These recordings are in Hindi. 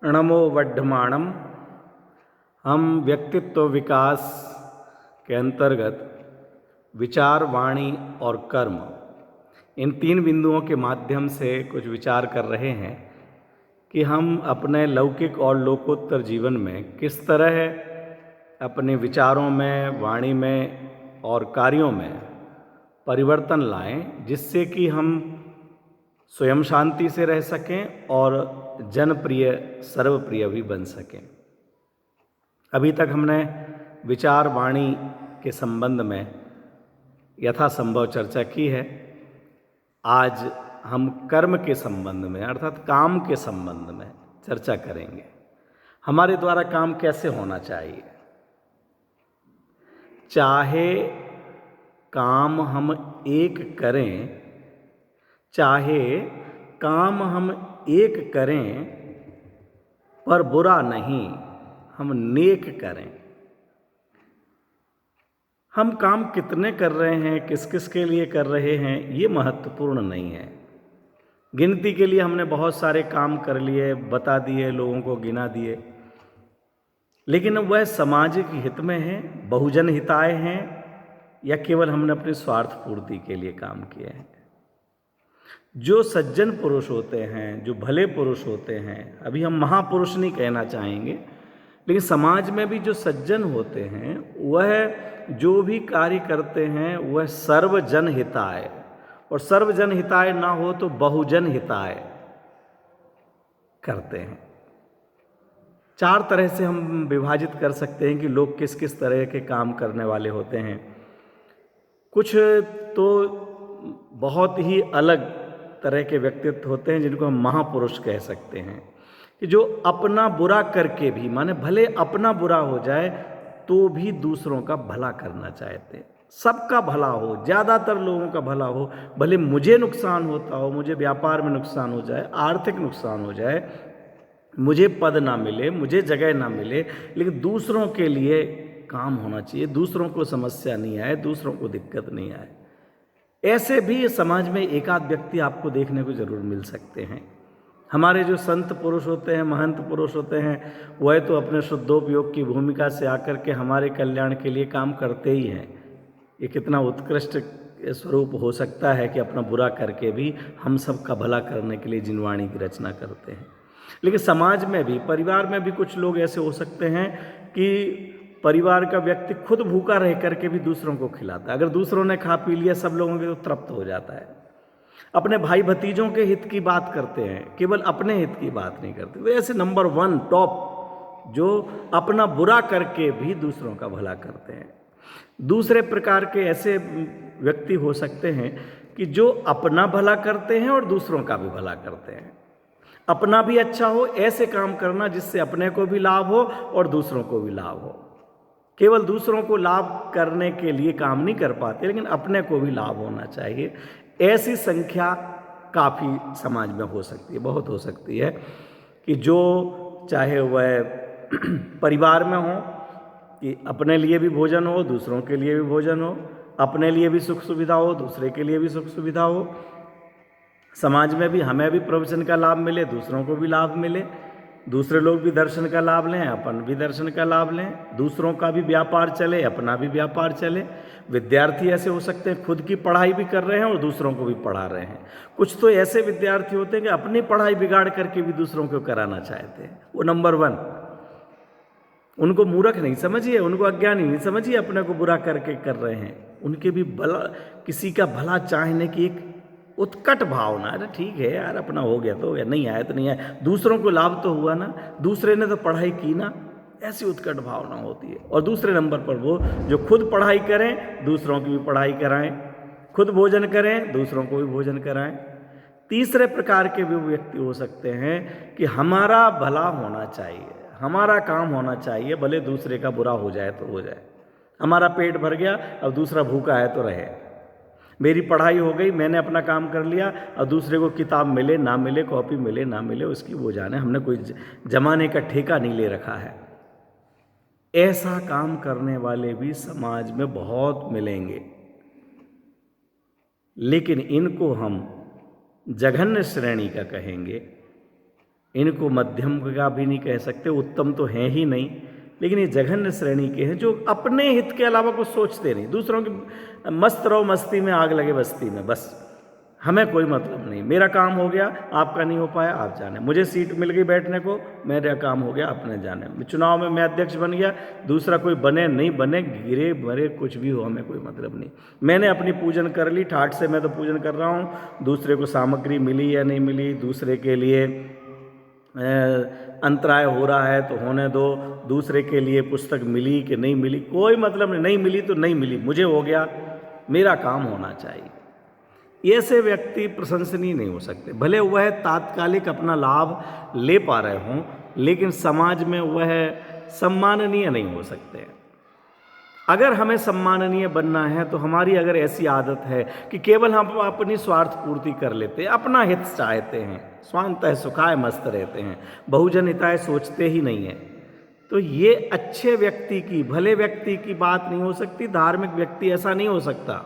णमो वड्ढमाणम। हम व्यक्तित्व विकास के अंतर्गत विचार, वाणी और कर्म, इन 3 बिंदुओं के माध्यम से कुछ विचार कर रहे हैं कि हम अपने लौकिक और लोकोत्तर जीवन में किस तरह अपने विचारों में, वाणी में और कार्यों में परिवर्तन लाएं, जिससे कि हम स्वयं शांति से रह सकें और जनप्रिय, सर्वप्रिय भी बन सकें। अभी तक हमने विचार, वाणी के संबंध में यथासंभव चर्चा की है। आज हम कर्म के संबंध में, अर्थात काम के संबंध में चर्चा करेंगे। हमारे द्वारा काम कैसे होना चाहिए। चाहे काम हम एक करें, चाहे काम हम एक करें, पर बुरा नहीं, हम नेक करें। हम काम कितने कर रहे हैं, किस किस के लिए कर रहे हैं, ये महत्वपूर्ण नहीं है। गिनती के लिए हमने बहुत सारे काम कर लिए, बता दिए, लोगों को गिना दिए, लेकिन वह सामाजिक हित में है, बहुजन हिताय हैं, या केवल हमने अपनी स्वार्थ पूर्ति के लिए काम किए हैं। जो सज्जन पुरुष होते हैं, जो भले पुरुष होते हैं, अभी हम महापुरुष नहीं कहना चाहेंगे, लेकिन समाज में भी जो सज्जन होते हैं, वह जो भी कार्य करते हैं वह सर्वजन हिताय, और सर्वजन हिताय ना हो तो बहुजन हिताय करते हैं। 4 तरह से हम विभाजित कर सकते हैं कि लोग किस किस तरह के काम करने वाले होते हैं। कुछ तो बहुत ही अलग तरह के व्यक्तित्व होते हैं जिनको हम महापुरुष कह सकते हैं, कि जो अपना बुरा करके भी, माने भले अपना बुरा हो जाए तो भी दूसरों का भला करना चाहते हैं। सबका भला हो, ज़्यादातर लोगों का भला हो, भले मुझे नुकसान होता हो, मुझे व्यापार में नुकसान हो जाए, आर्थिक नुकसान हो जाए, मुझे पद ना मिले, मुझे जगह ना मिले, लेकिन दूसरों के लिए काम होना चाहिए, दूसरों को समस्या नहीं आए, दूसरों को दिक्कत नहीं आए। ऐसे भी समाज में एकाध व्यक्ति आपको देखने को जरूर मिल सकते हैं। हमारे जो संत पुरुष होते हैं, महंत पुरुष होते हैं, वह तो अपने शुद्धोपयोग की भूमिका से आकर के हमारे कल्याण के लिए काम करते ही हैं। ये कितना उत्कृष्ट स्वरूप हो सकता है कि अपना बुरा करके भी हम सब का भला करने के लिए जिनवाणी की रचना करते हैं। लेकिन समाज में भी, परिवार में भी कुछ लोग ऐसे हो सकते हैं कि परिवार का व्यक्ति खुद भूखा रह करके भी दूसरों को खिलाता है। अगर दूसरों ने खा पी लिया, सब लोगों के तो तृप्त हो जाता है। अपने भाई भतीजों के हित की बात करते हैं, केवल अपने हित की बात नहीं करते। वे ऐसे नंबर 1 टॉप जो अपना बुरा करके भी दूसरों का भला करते हैं। दूसरे प्रकार के ऐसे व्यक्ति हो सकते हैं कि जो अपना भला करते हैं और दूसरों का भी भला करते हैं। अपना भी अच्छा हो, ऐसे काम करना जिससे अपने को भी लाभ हो और दूसरों को भी लाभ हो। केवल दूसरों को लाभ करने के लिए काम नहीं कर पाते, लेकिन अपने को भी लाभ होना चाहिए। ऐसी संख्या काफ़ी समाज में हो सकती है, बहुत हो सकती है, कि जो चाहे वह परिवार में हो कि अपने लिए भी भोजन हो, दूसरों के लिए भी भोजन हो, अपने लिए भी सुख सुविधा हो, दूसरे के लिए भी सुख सुविधा हो, समाज में भी हमें भी प्रवचन का लाभ मिले, दूसरों को भी लाभ मिले, दूसरे लोग भी दर्शन का लाभ लें, अपन भी दर्शन का लाभ लें, दूसरों का भी व्यापार चले, अपना भी व्यापार चले। विद्यार्थी ऐसे हो सकते हैं खुद की पढ़ाई भी कर रहे हैं और दूसरों को भी पढ़ा रहे हैं। कुछ तो ऐसे विद्यार्थी होते हैं कि अपनी पढ़ाई बिगाड़ करके भी दूसरों को कराना चाहते हैं। वो नंबर 1। उनको मूर्ख नहीं समझिए, उनको अज्ञानी नहीं समझिए, अपने को बुरा करके कर रहे हैं। उनके भी भला, किसी का भला चाहने की एक उत्कट भावना, अरे ठीक है यार, अपना हो गया तो हो गया, नहीं आया तो नहीं आया, दूसरों को लाभ तो हुआ ना, दूसरे ने तो पढ़ाई की ना, ऐसी उत्कट भावना होती है। और दूसरे नंबर पर वो जो खुद पढ़ाई करें, दूसरों की भी पढ़ाई कराएं, खुद भोजन करें, दूसरों को भी भोजन कराएं। तीसरे प्रकार के भी व्यक्ति हो सकते हैं कि हमारा भला होना चाहिए, हमारा काम होना चाहिए, भले दूसरे का बुरा हो जाए तो हो जाए। हमारा पेट भर गया, अब दूसरा भूखा है तो रहे। मेरी पढ़ाई हो गई, मैंने अपना काम कर लिया, और दूसरे को किताब मिले ना मिले, कॉपी मिले ना मिले, उसकी वो जाने, हमने कोई जमाने का ठेका नहीं ले रखा है। ऐसा काम करने वाले भी समाज में बहुत मिलेंगे, लेकिन इनको हम जघन्य श्रेणी का कहेंगे, इनको मध्यम का भी नहीं कह सकते, उत्तम तो हैं ही नहीं, लेकिन ये जघन्य श्रेणी के हैं जो अपने हित के अलावा कुछ सोचते नहीं, दूसरों की मस्त रहो मस्ती में, आग लगे बस्ती में, बस हमें कोई मतलब नहीं, मेरा काम हो गया, आपका नहीं हो पाया, आप जाने, मुझे सीट मिल गई बैठने को, मेरा काम हो गया, अपने जाने, चुनाव में मैं अध्यक्ष बन गया, दूसरा कोई बने नहीं बने, गिरे मरे कुछ भी हो, हमें कोई मतलब नहीं, मैंने अपनी पूजन कर ली, ठाठ से मैं तो पूजन कर रहा हूँ, दूसरे को सामग्री मिली या नहीं मिली, दूसरे के लिए अंतराय हो रहा है तो होने दो, दूसरे के लिए पुस्तक मिली कि नहीं मिली, कोई मतलब नहीं, नहीं मिली तो नहीं मिली, मुझे हो गया, मेरा काम होना चाहिए। ऐसे व्यक्ति प्रशंसनीय नहीं हो सकते, भले वह तात्कालिक अपना लाभ ले पा रहे हों, लेकिन समाज में वह सम्माननीय नहीं हो सकते। अगर हमें सम्माननीय बनना है तो हमारी अगर ऐसी आदत है कि केवल हम अपनी स्वार्थ पूर्ति कर लेते हैं, अपना हित चाहते हैं, स्वांतः सुखाय मस्त रहते हैं, बहुजन हिताय सोचते ही नहीं है, तो ये अच्छे व्यक्ति की, भले व्यक्ति की बात नहीं हो सकती। धार्मिक व्यक्ति ऐसा नहीं हो सकता।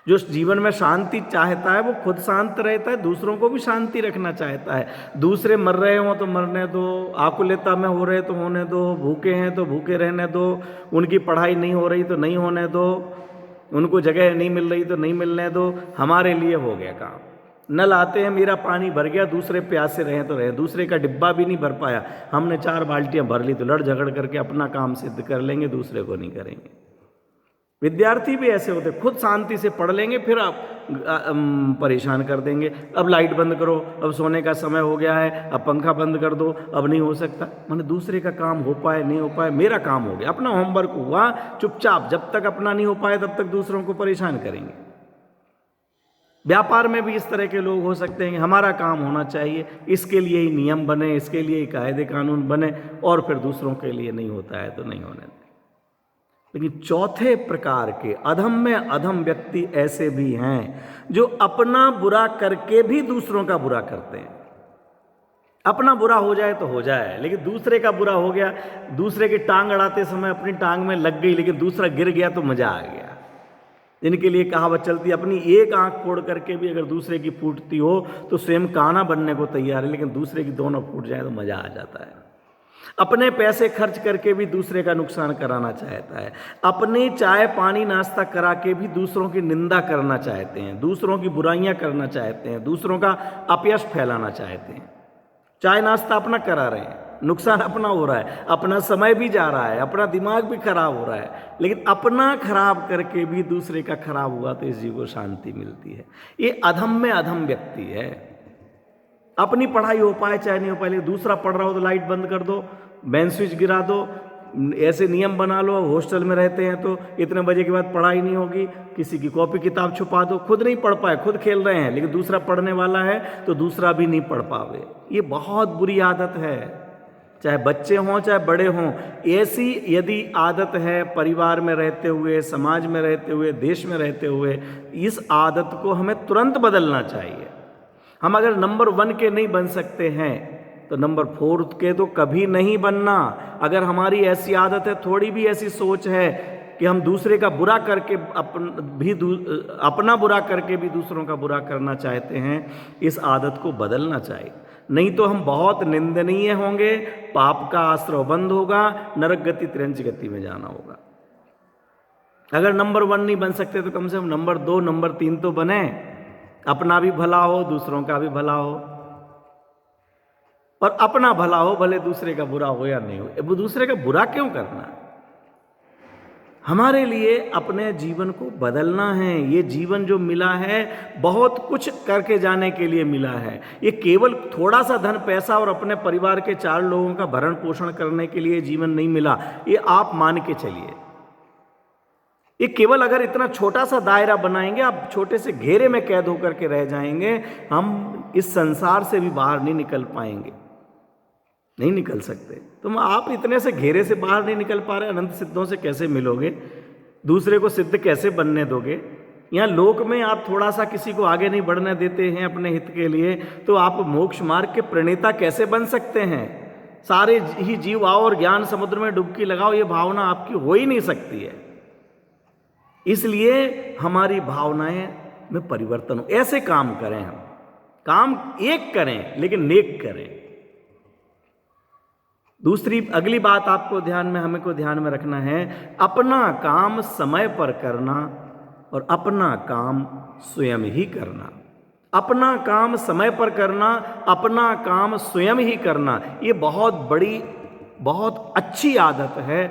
जो जीवन में शांति चाहता है वो खुद शांत रहता है, दूसरों को भी शांति रखना चाहता है। दूसरे मर रहे हो तो मरने दो, आकुलता में हो रहे तो होने दो, भूखे हैं तो भूखे रहने दो, उनकी पढ़ाई नहीं हो रही तो नहीं होने दो, उनको जगह नहीं मिल रही तो नहीं मिलने दो, हमारे लिए हो गया काम। नल आते हैं, मेरा पानी भर गया, दूसरे प्यासे रहे तो रहे, दूसरे का डिब्बा भी नहीं भर पाया, हमने 4 बाल्टियां भर ली तो लड़ झगड़ करके अपना काम सिद्ध कर लेंगे, दूसरे को नहीं करेंगे। विद्यार्थी भी ऐसे होते, खुद शांति से पढ़ लेंगे, फिर आप परेशान कर देंगे, अब लाइट बंद करो, अब सोने का समय हो गया है, अब पंखा बंद कर दो, अब नहीं हो सकता। मैंने दूसरे का काम हो पाए नहीं हो पाए, मेरा काम हो गया, अपना होमवर्क हुआ, चुपचाप, जब तक अपना नहीं हो पाए तब तक दूसरों को परेशान करेंगे। व्यापार में भी इस तरह के लोग हो सकते हैं कि हमारा काम होना चाहिए, इसके लिए ही नियम बने, इसके लिए ही कायदे कानून बने, और फिर दूसरों के लिए नहीं होता है तो नहीं होने दें। लेकिन चौथे प्रकार के अधम में अधम व्यक्ति ऐसे भी हैं जो अपना बुरा करके भी दूसरों का बुरा करते हैं। अपना बुरा हो जाए तो हो जाए, लेकिन दूसरे का बुरा हो गया, दूसरे की टांग अड़ाते समय अपनी टांग में लग गई लेकिन दूसरा गिर गया तो मजा आ गया। जिनके लिए कहावत चलती है, अपनी एक आंख फोड़ करके भी अगर दूसरे की फूटती हो तो स्वयं काना बनने को तैयार है, लेकिन दूसरे की दोनों फूट जाए तो मजा आ जाता है। अपने पैसे खर्च करके भी दूसरे का नुकसान कराना चाहता है, अपनी चाय पानी नाश्ता करा के भी दूसरों की निंदा करना चाहते हैं, दूसरों की बुराइयां करना चाहते हैं, दूसरों का अपयश फैलाना चाहते हैं। चाय नाश्ता अपना करा रहे हैं, नुकसान अपना हो रहा है, अपना समय भी जा रहा है, अपना दिमाग भी खराब हो रहा है, लेकिन अपना खराब करके भी दूसरे का खराब हुआ तो इस जीव को शांति मिलती है। ये अधम में अधम व्यक्ति है। अपनी पढ़ाई हो पाए चाहे नहीं हो पाए, लेकिन दूसरा पढ़ रहा हो तो लाइट बंद कर दो, मेन स्विच गिरा दो, ऐसे नियम बना लो। हॉस्टल में रहते हैं तो इतने बजे के बाद पढ़ाई नहीं होगी, किसी की कॉपी किताब छुपा दो, खुद नहीं पढ़ पाए, खुद खेल रहे हैं, लेकिन दूसरा पढ़ने वाला है तो दूसरा भी नहीं पढ़ पावे। ये बहुत बुरी आदत है, चाहे बच्चे हों चाहे बड़े हों। ऐसी यदि आदत है परिवार में रहते हुए, समाज में रहते हुए, देश में रहते हुए, इस आदत को हमें तुरंत बदलना चाहिए। हम अगर नंबर 1 के नहीं बन सकते हैं तो नंबर 4 के तो कभी नहीं बनना। अगर हमारी ऐसी आदत है, थोड़ी भी ऐसी सोच है कि हम दूसरे का बुरा करके अपना बुरा करके भी दूसरों का बुरा करना चाहते हैं, इस आदत को बदलना चाहिए। नहीं तो हम बहुत निंदनीय होंगे, पाप का आश्रय बंद होगा, नरक गति त्रियंच गति में जाना होगा। अगर नंबर 1 नहीं बन सकते तो कम से कम नंबर 2 नंबर 3 तो बने, अपना भी भला हो दूसरों का भी भला हो, और अपना भला हो भले दूसरे का बुरा हो या नहीं हो। दूसरे का बुरा क्यों करना? हमारे लिए अपने जीवन को बदलना है। ये जीवन जो मिला है बहुत कुछ करके जाने के लिए मिला है। ये केवल थोड़ा सा धन पैसा और अपने परिवार के 4 लोगों का भरण पोषण करने के लिए जीवन नहीं मिला, ये आप मान के चलिए। ये केवल अगर इतना छोटा सा दायरा बनाएंगे, आप छोटे से घेरे में कैद होकर के रह जाएंगे, हम इस संसार से भी बाहर नहीं निकल पाएंगे, नहीं निकल सकते। तुम आप इतने से घेरे से बाहर नहीं निकल पा रहे, अनंत सिद्धों से कैसे मिलोगे? दूसरे को सिद्ध कैसे बनने दोगे? यहाँ लोक में आप थोड़ा सा किसी को आगे नहीं बढ़ने देते हैं अपने हित के लिए, तो आप मोक्ष मार्ग के प्रणेता कैसे बन सकते हैं? सारे ही जीव आओ और ज्ञान समुद्र में डुबकी लगाओ, ये भावना आपकी हो ही नहीं सकती है। इसलिए हमारी भावनाएं में परिवर्तन हो, ऐसे काम करें, हम काम एक करें लेकिन नेक करें। दूसरी अगली बात आपको हमें को ध्यान में रखना है, अपना काम समय पर करना और अपना काम स्वयं ही करना। अपना काम समय पर करना, अपना काम स्वयं ही करना, ये बहुत अच्छी आदत है,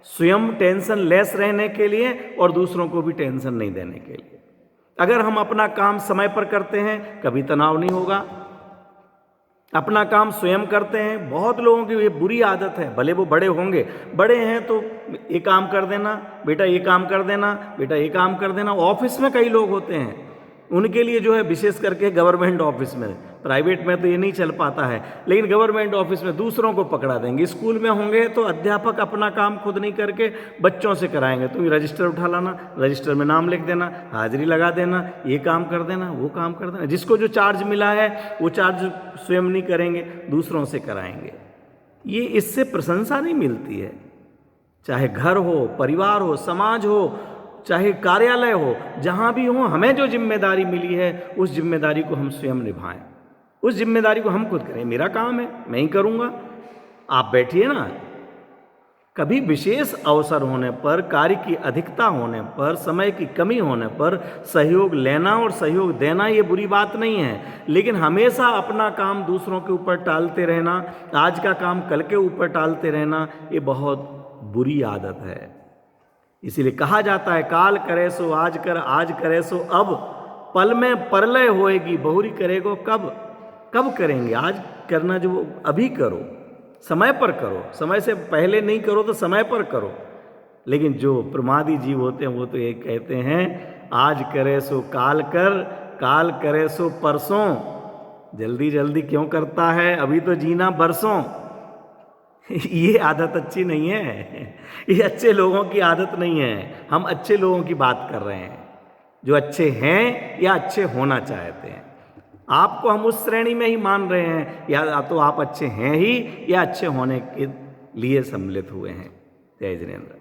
स्वयं टेंशन लेस रहने के लिए और दूसरों को भी टेंशन नहीं देने के लिए। अगर हम अपना काम समय पर करते हैं, कभी तनाव नहीं होगा। अपना काम स्वयं करते हैं, बहुत लोगों की ये बुरी आदत है, भले वो बड़े हैं तो ये काम कर देना बेटा, ये काम कर देना बेटा, ये काम कर देना। ऑफिस में कई लोग होते हैं, उनके लिए जो है, विशेष करके गवर्नमेंट ऑफिस में, प्राइवेट में तो ये नहीं चल पाता है, लेकिन गवर्नमेंट ऑफिस में दूसरों को पकड़ा देंगे। स्कूल में होंगे तो अध्यापक अपना काम खुद नहीं करके बच्चों से कराएंगे, तुम रजिस्टर उठा लाना, रजिस्टर में नाम लिख देना, हाजिरी लगा देना, ये काम कर देना, वो काम कर देना। जिसको जो चार्ज मिला है वो चार्ज स्वयं नहीं करेंगे, दूसरों से कराएंगे। ये इससे प्रशंसा नहीं मिलती है। चाहे घर हो, परिवार हो, समाज हो, चाहे कार्यालय हो, जहाँ भी हो, हमें जो जिम्मेदारी मिली है उस जिम्मेदारी को हम स्वयं निभाएं, उस जिम्मेदारी को हम खुद करें। मेरा काम है, मैं ही करूँगा। आप बैठिए ना, कभी विशेष अवसर होने पर, कार्य की अधिकता होने पर, समय की कमी होने पर सहयोग लेना और सहयोग देना ये बुरी बात नहीं है, लेकिन हमेशा अपना काम दूसरों के ऊपर टालते रहना, आज का काम कल के ऊपर टालते रहना, ये बहुत बुरी आदत है। इसीलिए कहा जाता है, काल करे सो आज कर, आज करे सो अब, पल में परलय होएगी, बहुरी करेगो कब करेंगे। आज करना जो अभी करो, समय पर करो, समय से पहले नहीं करो तो समय पर करो। लेकिन जो प्रमादी जीव होते हैं वो तो ये कहते हैं, आज करे सो काल कर, काल करे सो परसों। जल्दी जल्दी क्यों करता है, अभी तो जीना बरसों। ये आदत अच्छी नहीं है, ये अच्छे लोगों की आदत नहीं है। हम अच्छे लोगों की बात कर रहे हैं, जो अच्छे हैं या अच्छे होना चाहते हैं। आपको हम उस श्रेणी में ही मान रहे हैं, या तो आप अच्छे हैं ही या अच्छे होने के लिए सम्मिलित हुए हैं। जय जिनेंद्र।